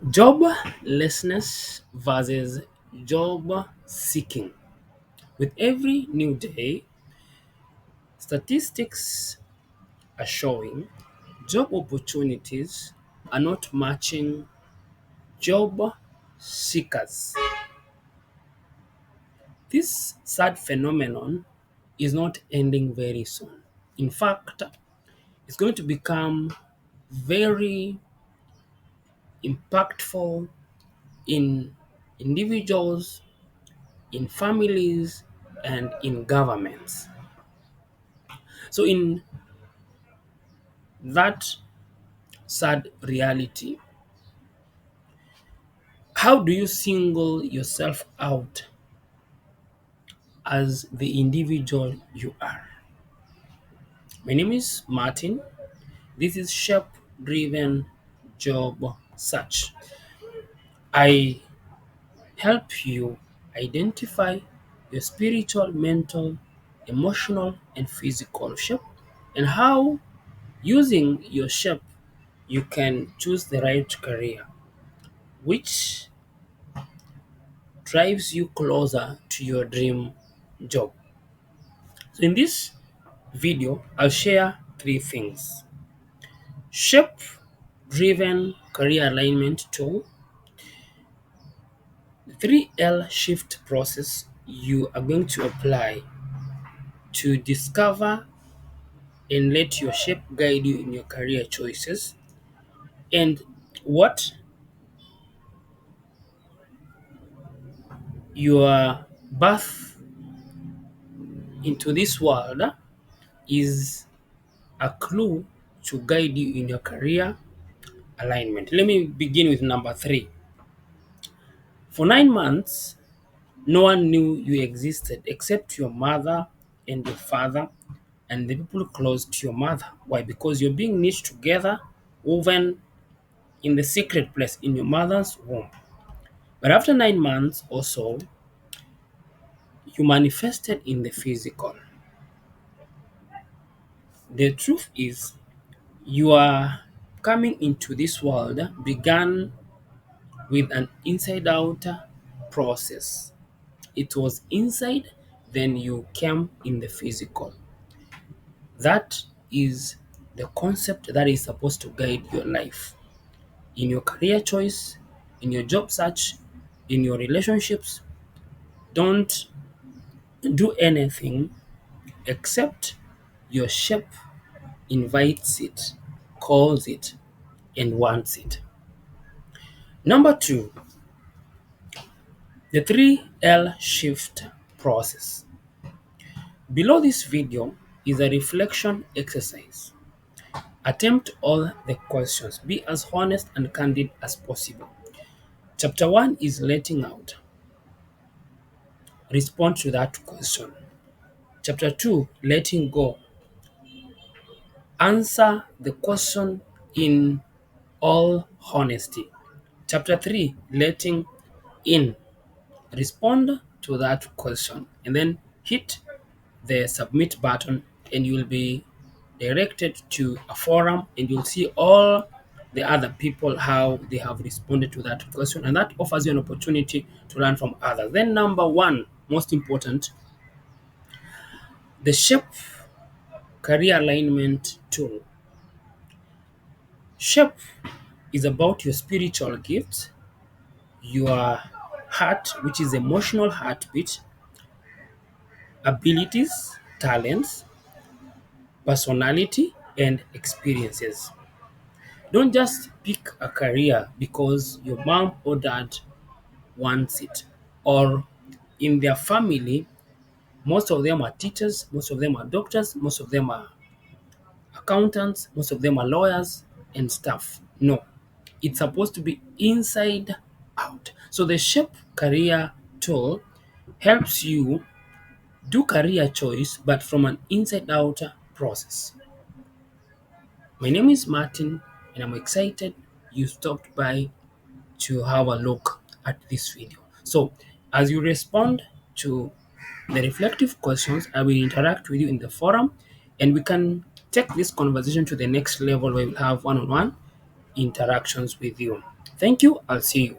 Joblessness versus job seeking. With every new day, statistics are showing job opportunities are not matching job seekers. This sad phenomenon is not ending very soon. In fact, it's going to become very impactful in individuals, in families, and in governments. So, in that sad reality, how do you single yourself out as the individual you are? My name is Martin. This is Shape Driven Job Search. I help you identify your spiritual, mental, emotional, and physical shape and how using your shape you can choose the right career which drives you closer to your dream job. So in this video, I'll share three things. Shape driven career alignment tool, the 3L shift process you are going to apply to discover and let your shape guide you in your career choices, and what your birth into this world is a clue to guide you in your career alignment. Let me begin with number three. For 9 months, no one knew you existed except your mother and your father and the people close to your mother. Why? Because you're being knit together, woven in the secret place in your mother's womb. But after 9 months or so, you manifested in the physical. The truth is, your coming into this world began with an inside out process. It was inside, then you came in the physical. That is the concept that is supposed to guide your life in your career choice, in your job search, in your relationships. Don't do anything except your shape invites it, calls it, and wants it. Number two, the 3L shift process. Below this video is a reflection exercise. Attempt all the questions. Be as honest and candid as possible. Chapter 1 is letting out. Respond to that question. Chapter 2, letting go. Answer the question in all honesty. Chapter 3, letting in. Respond to that question and then hit the submit button and you'll be directed to a forum and you'll see all the other people how they have responded to that question, and that offers you an opportunity to learn from others. Then number one, most important, the shape career alignment tool. Shape is about your spiritual gifts, your heart, which is emotional heartbeat, abilities, talents, personality, and experiences. Don't just pick a career because your mom or dad wants it, or in their family, most of them are teachers, most of them are doctors, most of them are accountants, most of them are lawyers and stuff. No, it's supposed to be inside out. So the Shape Career tool helps you do career choice, but from an inside out process. My name is Martin, and I'm excited you stopped by to have a look at this video. So, as you respond to the reflective questions, I will interact with you in the forum and we can take this conversation to the next level where we'll have one on one interactions with you. Thank you. I'll see you.